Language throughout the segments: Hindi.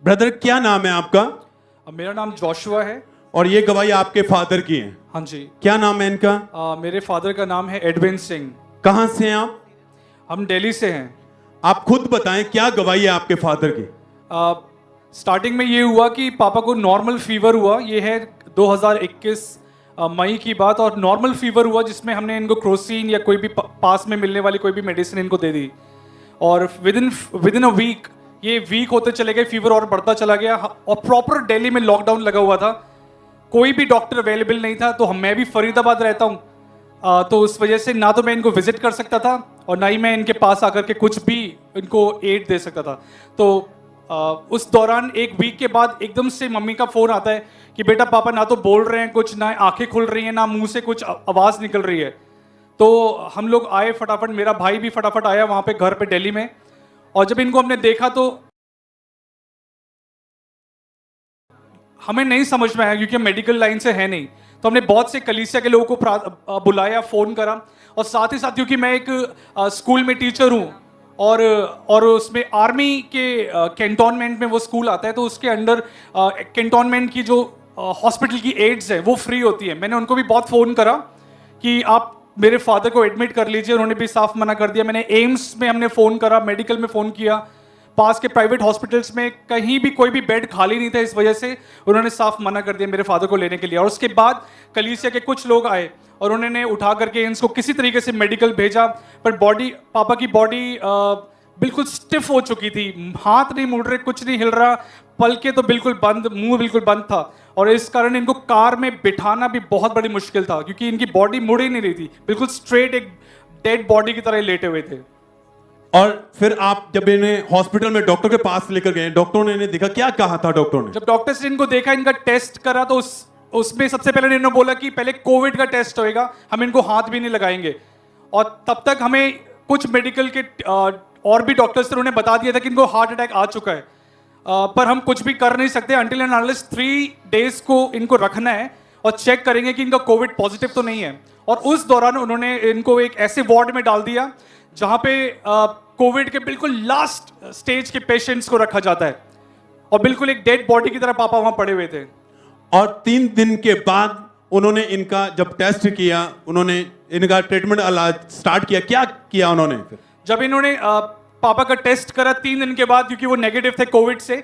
ब्रदर, क्या नाम है आपका? मेरा नाम जोशुआ है। और ये गवाही आपके फादर की है? हाँ जी। क्या नाम है इनका? मेरे फादर का नाम है एडविन सिंह। कहाँ से हैं आप? हम दिल्ली से हैं। आप खुद बताएं, क्या गवाही है आपके फादर की? स्टार्टिंग में ये हुआ कि पापा को नॉर्मल फीवर हुआ। ये है 2021 मई की बात। और नॉर्मल फीवर हुआ जिसमें हमने इनको क्रोसिन या कोई भी पास में मिलने वाली कोई भी मेडिसिन इनको दे दी। और विद इन अ वीक ये वीक होते चले गए, फीवर और बढ़ता चला गया। और प्रॉपर दिल्ली में लॉकडाउन लगा हुआ था, कोई भी डॉक्टर अवेलेबल नहीं था। तो मैं भी फरीदाबाद रहता हूँ, तो उस वजह से ना तो मैं इनको विजिट कर सकता था और ना ही मैं इनके पास आकर के कुछ भी इनको एड दे सकता था। तो उस दौरान एक वीक के बाद एकदम से मम्मी का फ़ोन आता है कि बेटा पापा ना तो बोल रहे हैं कुछ, ना आंखें खुल रही हैं, ना मुंह से कुछ आवाज़ निकल रही है। तो हम लोग आए फटाफट, मेरा भाई भी फटाफट आया वहाँ पे घर पे दिल्ली में। और जब इनको हमने देखा तो हमें नहीं समझ में आया, क्योंकि मेडिकल लाइन से है नहीं। तो हमने बहुत से कलीसिया के लोगों को बुलाया, फ़ोन करा। और साथ ही साथ क्योंकि मैं एक स्कूल में टीचर हूँ और उसमें आर्मी के कैंटोनमेंट में वो स्कूल आता है, तो उसके अंडर कैंटोनमेंट की जो हॉस्पिटल की एड्स है वो फ्री होती है। मैंने उनको भी बहुत फ़ोन करा कि आप मेरे फादर को एडमिट कर लीजिए, उन्होंने भी साफ मना कर दिया। मैंने एम्स में हमने फ़ोन करा, मेडिकल में फ़ोन किया, पास के प्राइवेट हॉस्पिटल्स में कहीं भी कोई भी बेड खाली नहीं था। इस वजह से उन्होंने साफ मना कर दिया मेरे फादर को लेने के लिए। और उसके बाद कलीसिया के कुछ लोग आए और उन्होंने उठा करके इनको किसी तरीके से मेडिकल भेजा। पर पापा की बॉडी बिल्कुल स्टिफ हो चुकी थी, हाथ नहीं मुड़ रहे, कुछ नहीं हिल रहा, पलके तो बिल्कुल बंद, मुंह बिल्कुल बंद था। और इस कारण इनको कार में बिठाना भी बहुत बड़ी मुश्किल था, क्योंकि इनकी बॉडी मुड़ ही नहीं रही थी, बिल्कुल स्ट्रेट एक डेड बॉडी की तरह लेटे हुए थे। और फिर आप जब इन्हें हॉस्पिटल में डॉक्टर के पास लेकर गए, डॉक्टरों ने इन्हें देखा, क्या कहा था डॉक्टरों ने? जब डॉक्टर्स ने इनको देखा, इनका टेस्ट करा, तो उसमें सबसे पहले इन्होंने बोला कि पहले कोविड का टेस्ट होएगा, हम इनको हाथ भी नहीं लगाएंगे। और तब तक हमें कुछ मेडिकल के और भी डॉक्टर्स ने उन्हें बता दिया था कि इनको हार्ट अटैक आ चुका है। पर हम कुछ भी कर नहीं सकते अंटिल एंड अनलेस 3 डेज को इनको रखना है और चेक करेंगे कि इनका कोविड पॉजिटिव तो नहीं है। और उस दौरान उन्होंने इनको एक ऐसे वार्ड में डाल दिया जहां पे कोविड के बिल्कुल लास्ट स्टेज के पेशेंट्स को रखा जाता है, और बिल्कुल एक डेड बॉडी की तरह पापा वहां पड़े हुए थे। और 3 दिन के बाद उन्होंने इनका जब टेस्ट किया, उन्होंने इनका ट्रीटमेंट स्टार्ट किया, क्या किया उन्होंने फिर? जब इन्होंने पापा का टेस्ट करा 3 दिन के बाद, क्योंकि वो नेगेटिव थे कोविड से,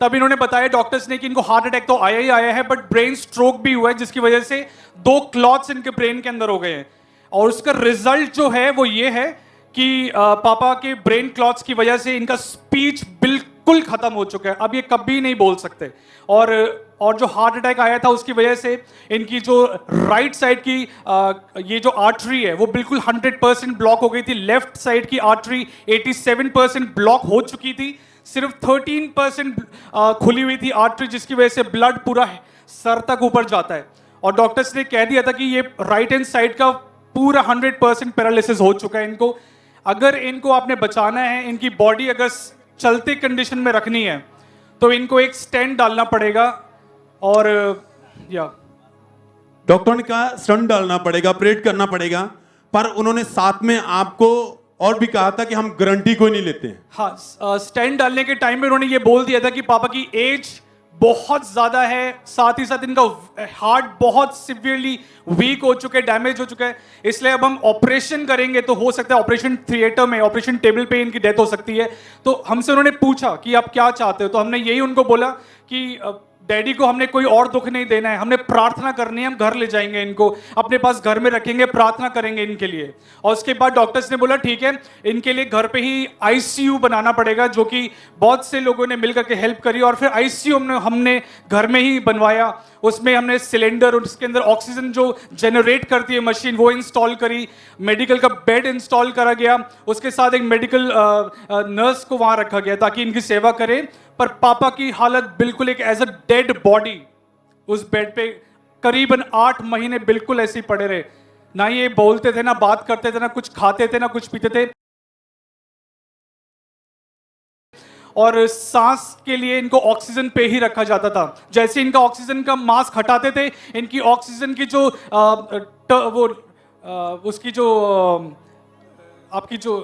तब इन्होंने बताया डॉक्टर्स ने कि इनको हार्ट अटैक तो आया ही आया है, बट ब्रेन स्ट्रोक भी हुआ है, जिसकी वजह से 2 क्लॉट्स इनके ब्रेन के अंदर हो गए हैं। और उसका रिजल्ट जो है वो ये है कि पापा के ब्रेन क्लॉट्स की वजह से इनका स्पीच बिल्कुल खत्म हो चुका है, अब ये कभी नहीं बोल सकते। और जो हार्ट अटैक आया था उसकी वजह से इनकी जो राइट साइड की ये जो आर्टरी है वो बिल्कुल 100% ब्लॉक हो गई थी। लेफ्ट साइड की आर्टरी 87% ब्लॉक हो चुकी थी, सिर्फ 13% खुली हुई थी आर्टरी, जिसकी वजह से ब्लड पूरा सर तक ऊपर जाता है। और डॉक्टर्स ने कह दिया था कि ये राइट हैंड साइड का पूरा 100% पैरालिसिस हो चुका है इनको। अगर इनको आपने बचाना है, इनकी बॉडी अगर चलते कंडीशन में रखनी है, तो इनको एक स्टेंट डालना पड़ेगा। और डॉक्टर ने कहा स्टंट डालना पड़ेगा, ऑपरेट करना पड़ेगा, पर उन्होंने साथ में आपको और भी कहा था कि हम गारंटी कोई नहीं लेते हैं। हाँ, स्टेंट डालने के टाइम में उन्होंने ये बोल दिया था कि पापा की एज बहुत ज़्यादा है, साथ ही साथ इनका हार्ट बहुत सिवियरली वीक हो चुका है, डैमेज हो चुका है, इसलिए अब हम ऑपरेशन करेंगे तो हो सकता है ऑपरेशन थिएटर में, ऑपरेशन टेबल पे इनकी डेथ हो सकती है। तो हमसे उन्होंने पूछा कि आप क्या चाहते हो, तो हमने यही उनको बोला कि डैडी को हमने कोई और दुख नहीं देना है, हमने प्रार्थना करनी है, हम घर ले जाएंगे इनको, अपने पास घर में रखेंगे, प्रार्थना करेंगे इनके लिए। और उसके बाद डॉक्टर्स ने बोला ठीक है, इनके लिए घर पे ही आईसीयू बनाना पड़ेगा, जो कि बहुत से लोगों ने मिलकर के हेल्प करी। और फिर आईसीयू हमने घर में ही बनवाया, उसमें हमने सिलेंडर और उसके अंदर ऑक्सीजन जो जनरेट करती है मशीन वो इंस्टॉल करी, मेडिकल का बेड इंस्टॉल करा गया, उसके साथ एक मेडिकल नर्स को वहाँ रखा गया ताकि इनकी सेवा करें। पर पापा की हालत बिल्कुल एक एज अ डेड बॉडी उस बेड पे करीबन 8 महीने बिल्कुल ऐसे ही पड़े रहे, ना ये बोलते थे, ना बात करते थे, ना कुछ खाते थे, ना कुछ पीते थे। और सांस के लिए इनको ऑक्सीजन पे ही रखा जाता था। जैसे इनका ऑक्सीजन का मास्क हटाते थे, इनकी ऑक्सीजन की जो उसकी जो आपकी जो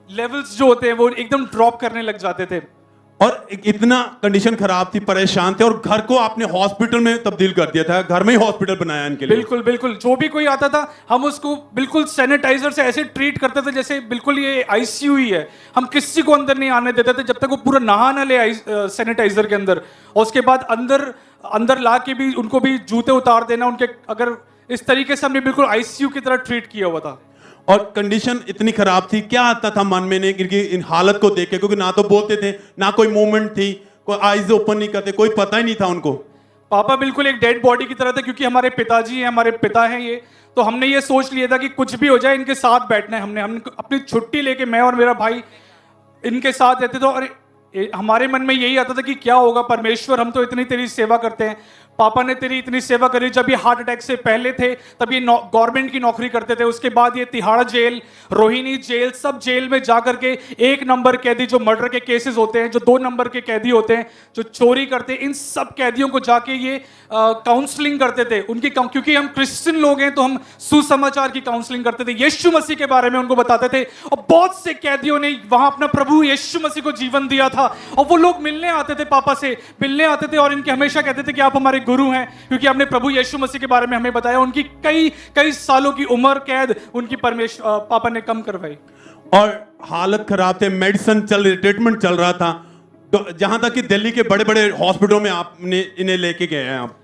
लेवल्स जो होते हैं वो एकदम ड्रॉप करने लग जाते थे। और इतना कंडीशन खराब थी, परेशान थे, और घर को आपने हॉस्पिटल में तब्दील कर दिया था, घर में ही हॉस्पिटल बनाया इनके लिए। बिल्कुल बिल्कुल, जो भी कोई आता था हम उसको बिल्कुल सैनिटाइजर से ऐसे ट्रीट करते थे जैसे बिल्कुल ये आईसीयू ही है। हम किसी को अंदर नहीं आने देते थे जब तक वो पूरा नहा ना ले सैनिटाइजर के अंदर। और उसके बाद अंदर ला के भी उनको भी जूते उतार देना उनके, अगर इस तरीके से हमने बिल्कुल आईसीयू की तरह ट्रीट किया हुआ था। और कंडीशन इतनी खराब थी, क्या आता था मन में इनकी इन हालत को देख के, क्योंकि ना तो बोलते थे, ना कोई मूवमेंट थी, कोई आईज ओपन नहीं करते, कोई पता ही नहीं था उनको। पापा बिल्कुल एक डेड बॉडी की तरह थे, क्योंकि हमारे पिताजी हैं, हमारे पिता हैं ये। तो हमने ये सोच लिया था कि कुछ भी हो जाए इनके साथ बैठना है। हमने अपनी छुट्टी लेके मैं और मेरा भाई इनके साथ रहते थे। और हमारे मन में यही आता था कि क्या होगा परमेश्वर, हम तो इतनी तेरी सेवा करते हैं, पापा ने तेरी इतनी सेवा करी। जब ये हार्ट अटैक से पहले थे तब ये गवर्नमेंट की नौकरी करते थे। उसके बाद ये तिहाड़ जेल, रोहिणी जेल, सब जेल में जा करके 1 नंबर कैदी जो मर्डर के केसेस होते हैं, जो 2 नंबर के कैदी होते हैं, जो चोरी करते हैं, इन सब कैदियों को जाके ये काउंसलिंग करते थे उनकी। क्योंकि हम क्रिश्चियन लोग हैं तो हम सुसमाचार की काउंसलिंग करते थे, यीशु मसीह के बारे में उनको बताते थे। और बहुत से कैदियों ने वहां अपना प्रभु यीशु मसीह को जीवन दिया था। और वो लोग मिलने आते थे, पापा से मिलने आते थे और इनके हमेशा कहते थे कि आप हमारे गुरु हैं, क्योंकि आपने प्रभु यीशु मसीह के बारे में हमें बताया। उनकी कई सालों की उम्र कैद उनकी पापा ने कम करवाई। और हालत खराब थे, मेडिसिन चल रही, ट्रीटमेंट चल रहा था, तो जहां तक कि दिल्ली के बड़े बड़े हॉस्पिटलों में आपने इन्हें लेके गए हैं। आप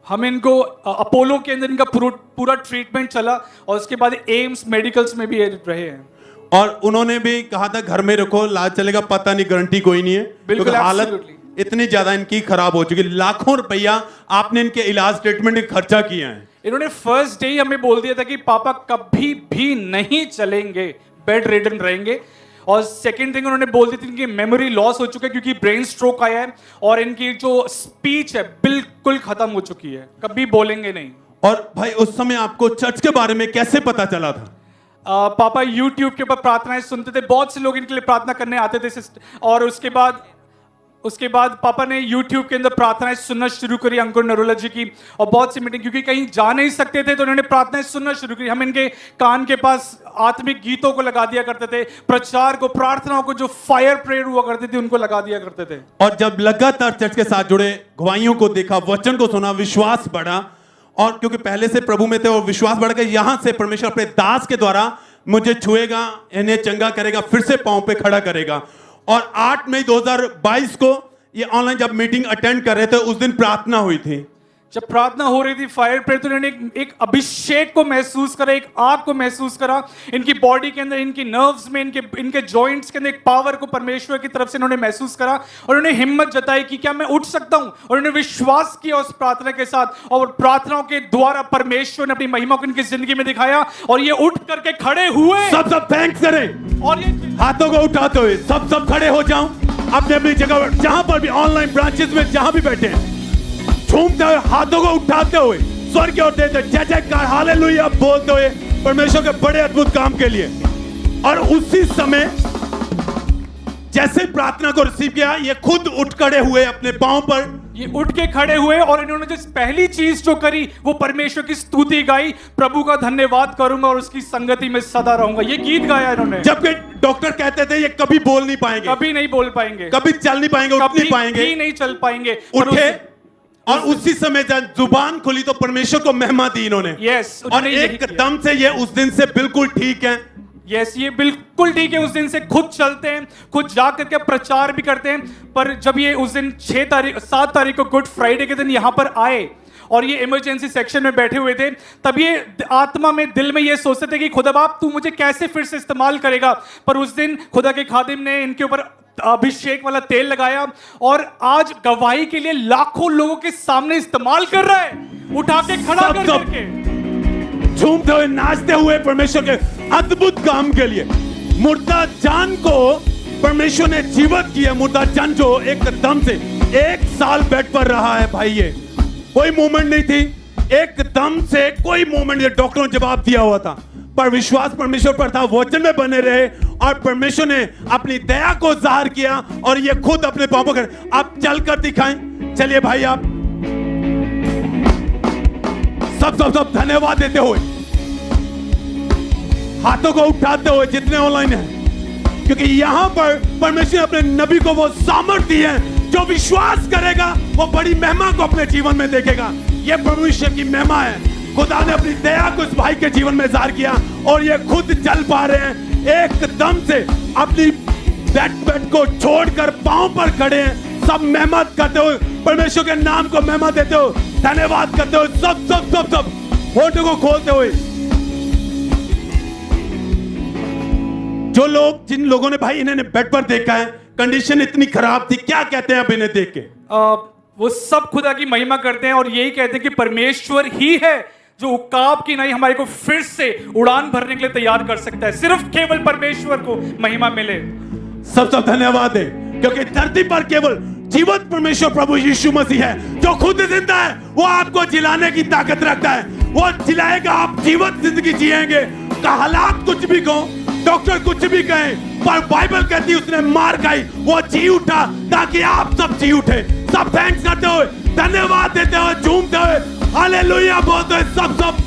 हम इनको अपोलो के अंदर इनका पूरा ट्रीटमेंट चला और उसके बाद एम्स मेडिकल्स में भी रहे हैं। और उन्होंने भी कहा था घर में रखो, इलाज चलेगा, पता नहीं, गारंटी कोई नहीं है, क्योंकि हालत इतनी ज्यादा इनकी खराब हो चुकी, लाखों रुपया आपने इनके इलाज ट्रीटमेंट में खर्चा किया है। इन्होंने फर्स्ट डे ही हमें बोल दिया था कि पापा कभी भी नहीं चलेंगे, बेड रिडन रहेंगे। और सेकंड थिंग उन्होंने बोल दी थी इनकी मेमोरी लॉस हो चुका है, क्योंकि ब्रेन स्ट्रोक आया है और इनकी जो स्पीच है बिल्कुल खत्म हो चुकी है, कभी बोलेंगे नहीं। और भाई उस समय आपको चर्च के बारे में कैसे पता चला था? पापा यूट्यूब के ऊपर प्रार्थनाएं सुनते थे, बहुत से लोग इनके लिए प्रार्थना करने आते थे। और उसके बाद पापा ने यूट्यूब के अंदर प्रार्थनाएं सुनना शुरू करी, अंकुर नरोला जी की। और बहुत सी मीटिंग, क्योंकि कहीं जा नहीं सकते थे तो उन्होंने प्रार्थनाएं सुनना शुरू करी। हम इनके कान के पास आत्मिक गीतों को लगा दिया करते थे, प्रचार को, प्रार्थनाओं को, जो फायर प्रेयर हुआ करती थी उनको लगा दिया करते थे। और जब लगातार चर्च के साथ जुड़े, गवाहियों को देखा, वचन को सुना, विश्वास बढ़ा, और क्योंकि पहले से प्रभु में थे और विश्वास बढ़ गया, यहां से परमेश्वर अपने दास के द्वारा मुझे छुएगा, इन्हें चंगा करेगा, फिर से पांव पे खड़ा करेगा। और 8 मई 2022 को ये ऑनलाइन जब मीटिंग अटेंड कर रहे थे, उस दिन प्रार्थना हुई थी। जब प्रार्थना हो रही थी फायर प्रेयर, तो इन्होंने एक अभिषेक को महसूस करा, एक आग को महसूस करा इनकी बॉडी के अंदर, इनकी नर्व्स में, इनके जॉइंट्स के अंदर एक पावर को परमेश्वर की तरफ से इन्होंने महसूस करा। और उन्होंने हिम्मत जताई कि क्या मैं उठ सकता हूं, और उन्होंने विश्वास किया उस प्रार्थना के साथ। और प्रार्थनाओं के द्वारा परमेश्वर ने अपनी महिमा को इनकी जिंदगी में दिखाया और ये उठ करके खड़े हुए। सब थैंक्स करें और ये हाथों को उठाते हुए सब खड़े हो जाओ अपने अपनी जगह पर, जहां पर भी ऑनलाइन ब्रांचेस में जहां भी बैठे हैं, झूमते हुए, हाथों को उठाते हुए, स्वर्ग की ओर देते, जय जयकार, हालेलुया बोलते हुए परमेश्वर के बड़े अद्भुत काम के लिए। और उसी समय जैसे प्रार्थना को रिसीव किया, ये खुद उठ खड़े हुए अपने पांव पर, ये उठ के खड़े हुए और इन्होंने जो पहली चीज जो करी वो परमेश्वर की स्तुति गाई, प्रभु का धन्यवाद करूंगा और उसकी संगति में सदा रहूंगा, ये गीत गाया इन्होंने। जबकि डॉक्टर कहते थे ये कभी बोल नहीं पाएंगे, कभी नहीं बोल पाएंगे, कभी चल नहीं पाएंगे, उठ नहीं पाएंगे, कभी नहीं चल पाएंगे। उठे और उसी समय जब जुबान खुली तो परमेश्वर को महिमा दी इन्होंने। यस, और एकदम से ये उस दिन से बिल्कुल ठीक है। यस, ये बिल्कुल ठीक है। उस दिन से खुद चलते हैं, खुद जा करके प्रचार भी करते हैं। पर जब ये उस दिन 7 तारीख को गुड फ्राइडे के दिन यहाँ पर आए और ये इमरजेंसी सेक्शन में बैठे हुए थे, तब ये आत्मा में, दिल में ये सोचते थे कि खुदा बाप तू मुझे कैसे फिर से इस्तेमाल करेगा। पर उस दिन खुदा के खादिम ने इनके ऊपर अभिषेक वाला तेल लगाया और आज गवाही के लिए लाखों लोगों के सामने इस्तेमाल कर रहा है, उठा के खड़ा कर करके, झूमते हुए, नाचते हुए परमेश्वर के अद्भुत काम के लिए। मुर्दा जान को परमेश्वर ने जीवित किया। मुर्दा जान जो एकदम से 1 साल बेड पर रहा है भाई, ये कोई मूवमेंट नहीं थी, एकदम से कोई मूवमेंट नहीं। डॉक्टरों ने जवाब दिया हुआ था, पर विश्वास परमेश्वर पर था, वचन में बने रहे और परमेश्वर ने अपनी दया को जाहिर किया और ये खुद अपने पापों कर। आप चलकर दिखाएं, चलिए भाई, आप सब धन्यवाद देते हुए, हाथों को उठाते हुए, जितने ऑनलाइन हैं क्योंकि यहाँ पर परमेश्वर ने अपने नबी को वो सामर्थ दी है, जो विश्वास करेगा वो बड़ी महिमा को अपने जीवन में देखेगा। ये परमेश्वर की महिमा है। खुदा ने अपनी दया को इस भाई के जीवन में जाहिर किया और ये खुद चल पा रहे हैं, एकदम से अपनी बेड को छोड़कर पांव पर खड़े हैं। सब मेहनत करते हुए परमेश्वर के नाम को महिमा देते हुए, धन्यवाद करते हुए, सब सब सब सब होठों को खोलते हुए। जो लोग, जिन लोगों ने भाई इन्हें बेड पर देखा है, कंडीशन इतनी खराब थी, क्या कहते हैं अब इन्हें देख के? वो सब खुदा की महिमा करते हैं और यही कहते हैं कि परमेश्वर ही है जो उकाब की नहीं हमारे को फिर से उड़ान भरने के लिए तैयार कर सकता है। सिर्फ केवल परमेश्वर को महिमा मिले। सब सब धन्यवाद है, क्योंकि धरती पर केवल जीवित परमेश्वर प्रभु यीशु मसीह है जो खुद जिंदा है। वो आपको जिलाने की ताकत रखता है, वो जिलाएगा, आप जीवित जिंदगी जिएंगे। का हालात कुछ भी कहो, डॉक्टर कुछ भी कहे, पर बाइबल कहती है उसने मार खाई, वो जी उठा ताकि आप सब जी उठे। सब थैंक्स करते हुए, धन्यवाद देते हुए, झूमते हुए, हालेलुया बोलते हुए, सब सब